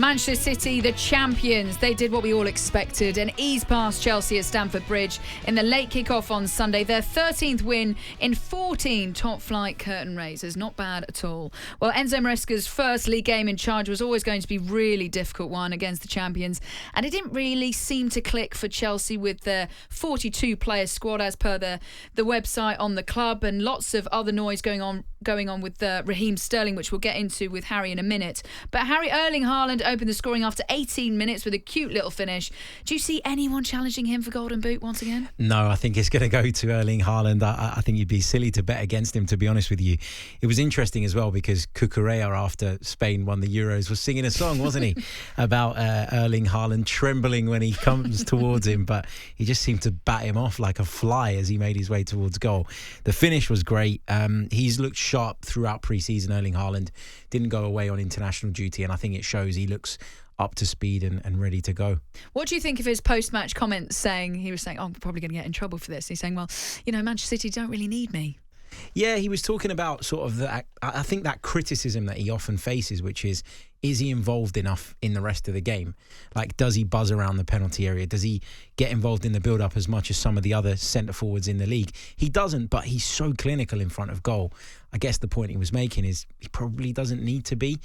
Manchester City, the champions, they did what we all expected and eased past Chelsea at Stamford Bridge in the late kick-off on Sunday. Their 13th win in 14 top-flight curtain raisers. Not bad at all. Well, Enzo Maresca's first league game in charge was always going to be a really difficult one against the champions, and it didn't really seem to click for Chelsea with their 42-player squad as per the website on the club, and lots of other noise going on with Raheem Sterling, which we'll get into with Harry in a minute. But Erling Haaland opened the scoring after 18 minutes with a cute little finish. Do you see anyone challenging him for Golden Boot once again? No, I think it's going to go to Erling Haaland. I think you'd be silly to bet against him, to be honest with you. It was interesting as well because Cucurella, after Spain won the Euros, was singing a song, wasn't he, about Erling Haaland trembling when he comes towards him, but he just seemed to bat him off like a fly as he made his way towards goal. The finish was great. He's looked sharp throughout pre-season. Erling Haaland didn't go away on international duty, and I think it shows. He looks up to speed and ready to go. What do you think of his post-match comments saying, he was saying, I'm probably going to get in trouble for this. He's saying, well, Manchester City don't really need me. Yeah, he was talking about sort of that. I think that criticism that he often faces, which is he involved enough in the rest of the game? Like, does he buzz around the penalty area? Does he get involved in the build-up as much as some of the other centre-forwards in the league? He doesn't, but he's so clinical in front of goal. I guess the point he was making is he probably doesn't need to be.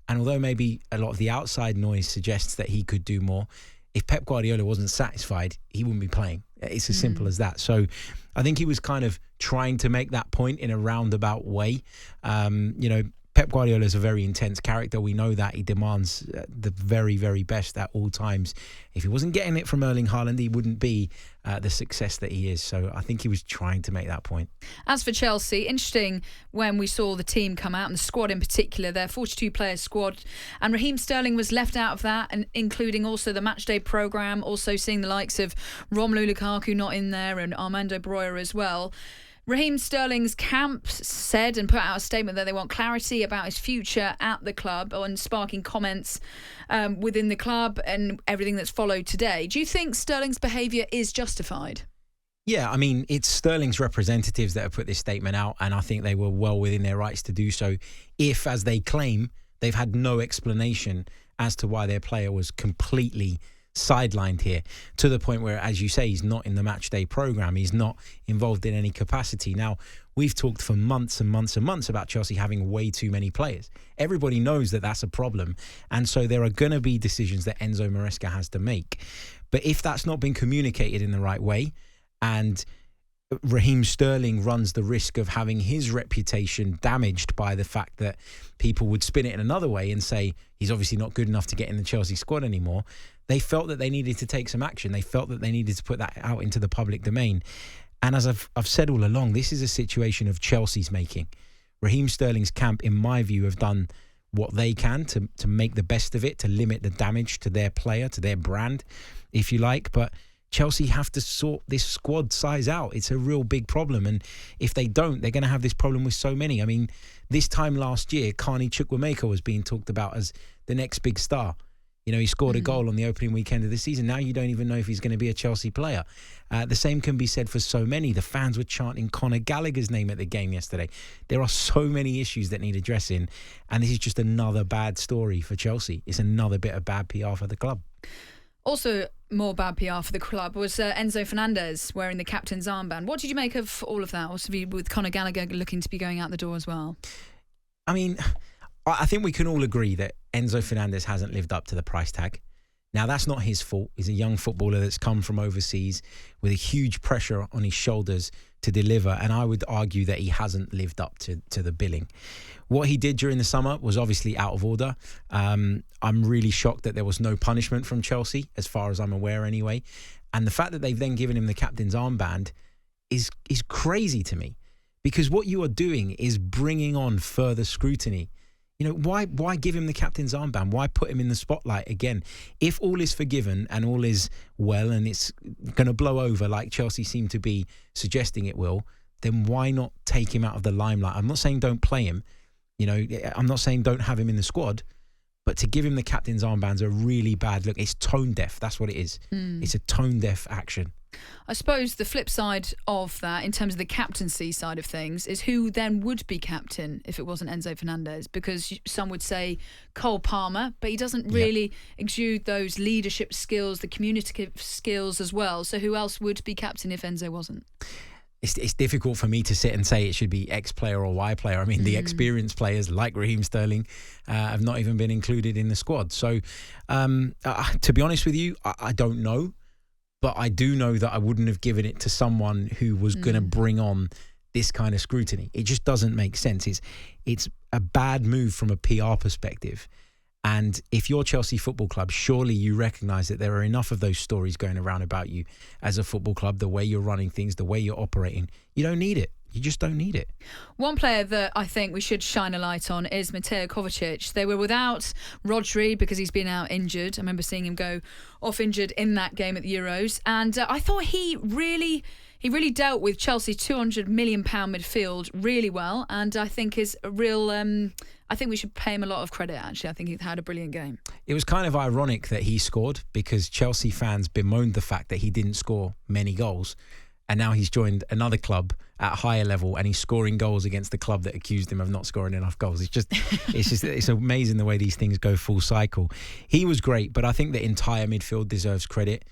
And although maybe a lot of the outside noise suggests that he could do more, if Pep Guardiola wasn't satisfied, he wouldn't be playing. It's as simple as that. So I think he was kind of trying to make that point in a roundabout way. Pep Guardiola is a very intense character. We know that. He demands the very, very best at all times. If he wasn't getting it from Erling Haaland, he wouldn't be the success that he is. So I think he was trying to make that point. As for Chelsea, interesting when we saw the team come out, and the squad in particular, their 42-player squad, and Raheem Sterling was left out of that, and including also the matchday programme, also seeing the likes of Romelu Lukaku not in there and Armando Broja as well. Raheem Sterling's camp said and put out a statement that they want clarity about his future at the club, and sparking comments within the club and everything that's followed today. Do you think Sterling's behaviour is justified? Yeah, I mean, it's Sterling's representatives that have put this statement out, and I think they were well within their rights to do so if, as they claim, they've had no explanation as to why their player was completely sidelined here, to the point where, as you say, he's not in the matchday programme. He's not involved in any capacity. Now, we've talked for months and months and months about Chelsea having way too many players. Everybody knows that that's a problem. And so there are going to be decisions that Enzo Maresca has to make. But if that's not been communicated in the right way, and Raheem Sterling runs the risk of having his reputation damaged by the fact that people would spin it in another way and say he's obviously not good enough to get in the Chelsea squad anymore, they felt that they needed to take some action. They felt that they needed to put that out into the public domain. And as I've said all along, this is a situation of Chelsea's making. Raheem Sterling's camp, in my view, have done what they can to make the best of it, to limit the damage to their player, to their brand, if you like. But Chelsea have to sort this squad size out. It's a real big problem. And if they don't, they're going to have this problem with so many. I mean, this time last year, Carney Chukwuemeka was being talked about as the next big star. He scored a goal on the opening weekend of the season. Now you don't even know if he's going to be a Chelsea player. The same can be said for so many. The fans were chanting Conor Gallagher's name at the game yesterday. There are so many issues that need addressing, and this is just another bad story for Chelsea. It's another bit of bad PR for the club. Also, more bad PR for the club was Enzo Fernandez wearing the captain's armband. What did you make of all of that? Also, with Conor Gallagher looking to be going out the door as well? I mean, I think we can all agree that Enzo Fernandez hasn't lived up to the price tag. Now, that's not his fault. He's a young footballer that's come from overseas with a huge pressure on his shoulders to deliver, and I would argue that he hasn't lived up to the billing. What he did during the summer was obviously out of order. I'm really shocked that there was no punishment from Chelsea, as far as I'm aware anyway. And the fact that they've then given him the captain's armband is crazy to me, because what you are doing is bringing on further scrutiny. Why give him the captain's armband? Why put him in the spotlight again? If all is forgiven and all is well and it's going to blow over like Chelsea seem to be suggesting it will, then why not take him out of the limelight? I'm not saying don't play him. I'm not saying don't have him in the squad. But to give him the captain's armband's a really bad look. It's tone deaf. That's what it is. It's a tone deaf action. I suppose the flip side of that, in terms of the captaincy side of things, is who then would be captain if it wasn't Enzo Fernandez? Because some would say Cole Palmer, but he doesn't really exude those leadership skills, the communicative skills as well. So who else would be captain if Enzo wasn't? It's difficult for me to sit and say it should be X player or Y player. I mean, the experienced players like Raheem Sterling have not even been included in the squad. So to be honest with you, I don't know. But I do know that I wouldn't have given it to someone who was going to bring on this kind of scrutiny. It just doesn't make sense. It's a bad move from a PR perspective. And if you're Chelsea Football Club, surely you recognise that there are enough of those stories going around about you as a football club, the way you're running things, the way you're operating. You don't need it. You just don't need it. One player that I think we should shine a light on is Mateo Kovacic. They were without Rodri because he's been out injured. I remember seeing him go off injured in that game at the Euros. And I thought he really dealt with Chelsea's £200 million midfield really well. And I think is a real... I think we should pay him a lot of credit, actually. I think he had a brilliant game. It was kind of ironic that he scored because Chelsea fans bemoaned the fact that he didn't score many goals. And now he's joined another club at a higher level and he's scoring goals against the club that accused him of not scoring enough goals. It's amazing the way these things go full cycle. He was great, but I think the entire midfield deserves credit.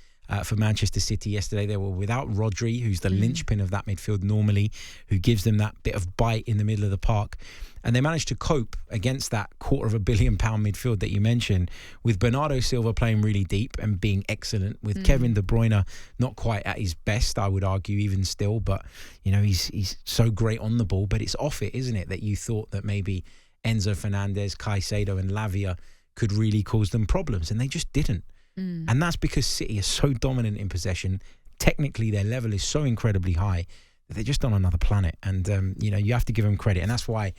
For Manchester City yesterday, they were without Rodri, who's the linchpin of that midfield normally, who gives them that bit of bite in the middle of the park. And they managed to cope against that £250 million midfield that you mentioned, with Bernardo Silva playing really deep and being excellent, with Kevin De Bruyne not quite at his best, I would argue, even still. But, you know, he's so great on the ball, but it's off it, isn't it, that you thought that maybe Enzo Fernandez, Caicedo and Lavia could really cause them problems, and they just didn't. And that's because City is so dominant in possession. Technically, their level is so incredibly high that they're just on another planet. And, you have to give them credit. And that's why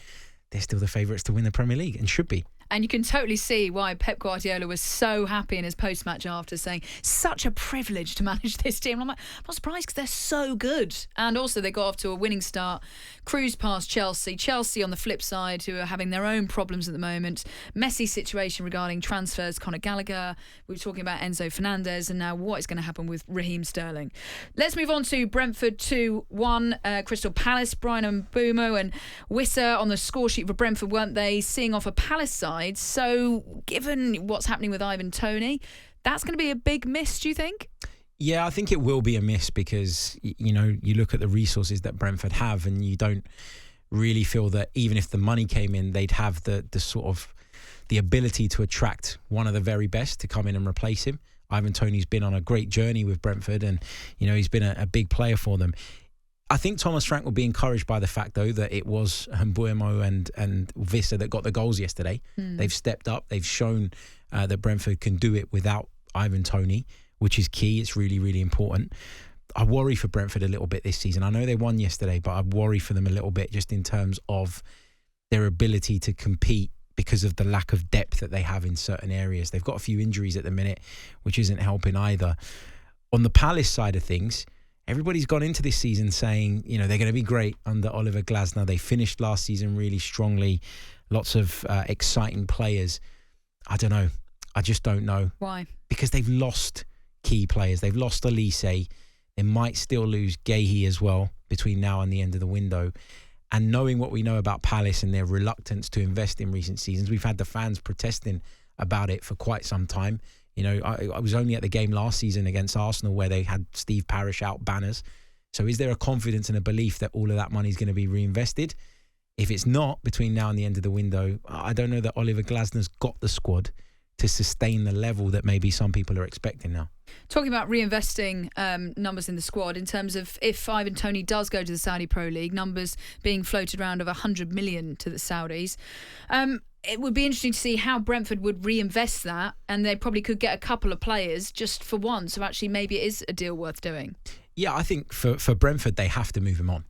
they're still the favourites to win the Premier League and should be. And you can totally see why Pep Guardiola was so happy in his post-match after, saying, such a privilege to manage this team. And I'm like, I'm not surprised because they're so good. And also they got off to a winning start, cruised past Chelsea. Chelsea on the flip side, who are having their own problems at the moment. Messy situation regarding transfers, Conor Gallagher. We were talking about Enzo Fernandez, and now what is going to happen with Raheem Sterling. Let's move on to Brentford 2-1. Crystal Palace, Brian Mbeumo and Wissa on the score sheet for Brentford, weren't they? Seeing off a Palace side. So given what's happening with Toney, that's going to be a big miss, do you think? Yeah, I think it will be a miss because, you look at the resources that Brentford have and you don't really feel that even if the money came in, they'd have the sort of the ability to attract one of the very best to come in and replace him. Toney's been on a great journey with Brentford and, he's been a big player for them. I think Thomas Frank will be encouraged by the fact, though, that it was Mbeumo and Wissa that got the goals yesterday. They've stepped up. They've shown that Brentford can do it without Toney, which is key. It's really, really important. I worry for Brentford a little bit this season. I know they won yesterday, but I worry for them a little bit just in terms of their ability to compete because of the lack of depth that they have in certain areas. They've got a few injuries at the minute, which isn't helping either. On the Palace side of things, everybody's gone into this season saying, they're going to be great under Oliver Glasner. They finished last season really strongly. Lots of exciting players. I don't know. I just don't know. Why? Because they've lost key players. They've lost Elise. They might still lose Guéhi as well between now and the end of the window. And knowing what we know about Palace and their reluctance to invest in recent seasons, we've had the fans protesting about it for quite some time. I was only at the game last season against Arsenal where they had Steve Parish out banners. So is there a confidence and a belief that all of that money is going to be reinvested? If it's not, between now and the end of the window, I don't know that Oliver Glasner's got the squad to sustain the level that maybe some people are expecting now. Talking about reinvesting numbers in the squad, in terms of if Toney does go to the Saudi Pro League, numbers being floated around of 100 million to the Saudis. It would be interesting to see how Brentford would reinvest that, and they probably could get a couple of players just for one. So actually maybe it is a deal worth doing. Yeah, I think for Brentford, they have to move him on.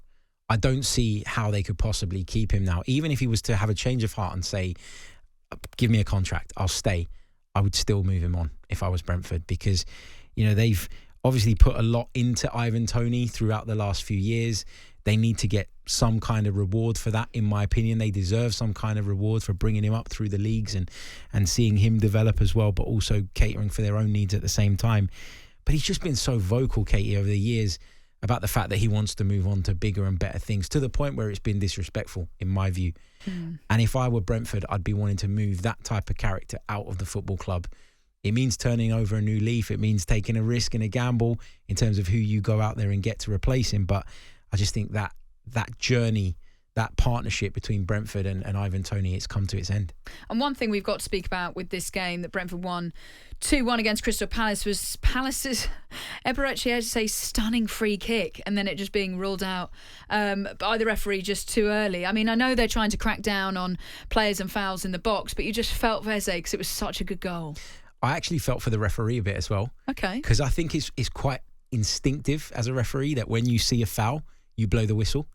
I don't see how they could possibly keep him now. Even if he was to have a change of heart and say, give me a contract, I'll stay, I would still move him on if I was Brentford because, they've obviously put a lot into Toney throughout the last few years. They need to get some kind of reward for that, in my opinion. They deserve some kind of reward for bringing him up through the leagues and seeing him develop as well, but also catering for their own needs at the same time. But he's just been so vocal, Katie, over the years about the fact that he wants to move on to bigger and better things, to the point where it's been disrespectful, in my view. And if I were Brentford, I'd be wanting to move that type of character out of the football club. It means turning over a new leaf. It means taking a risk and a gamble in terms of who you go out there and get to replace him. But I just think that journey, that partnership between Brentford and Ivan Toney, it's come to its end. And one thing we've got to speak about with this game that Brentford won 2-1 against Crystal Palace was Palace's Eberechi had to say stunning free kick, and then it just being ruled out by the referee just too early. I mean, I know they're trying to crack down on players and fouls in the box, but you just felt for Eze because it was such a good goal. I actually felt for the referee a bit as well. Okay. Because I think it's quite instinctive as a referee that when you see a foul, you blow the whistle.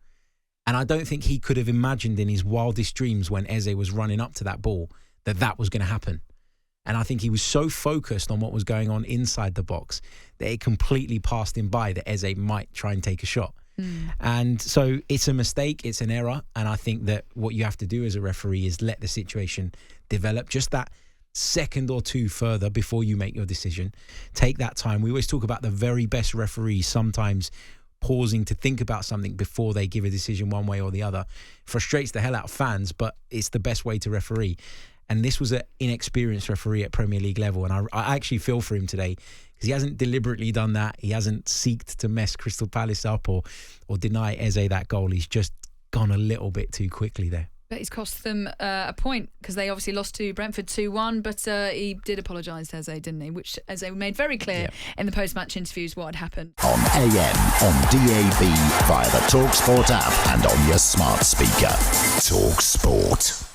And I don't think he could have imagined in his wildest dreams when Eze was running up to that ball that was going to happen. And I think he was so focused on what was going on inside the box that it completely passed him by that Eze might try and take a shot. And so it's a mistake, it's an error. And I think that what you have to do as a referee is let the situation develop just that second or two further before you make your decision. Take that time. We always talk about the very best referees sometimes pausing to think about something before they give a decision one way or the other. Frustrates the hell out of fans, but it's the best way to referee. And this was an inexperienced referee at Premier League level. And I actually feel for him today because he hasn't deliberately done that. He hasn't seeked to mess Crystal Palace up or deny Eze that goal. He's just gone a little bit too quickly there. But he's cost them a point because they obviously lost to Brentford 2-1, but he did apologise to Eze, didn't he? Which Eze made very clear in the post-match interviews what had happened. On AM, on DAB, via the talkSPORT app and on your smart speaker. talkSPORT.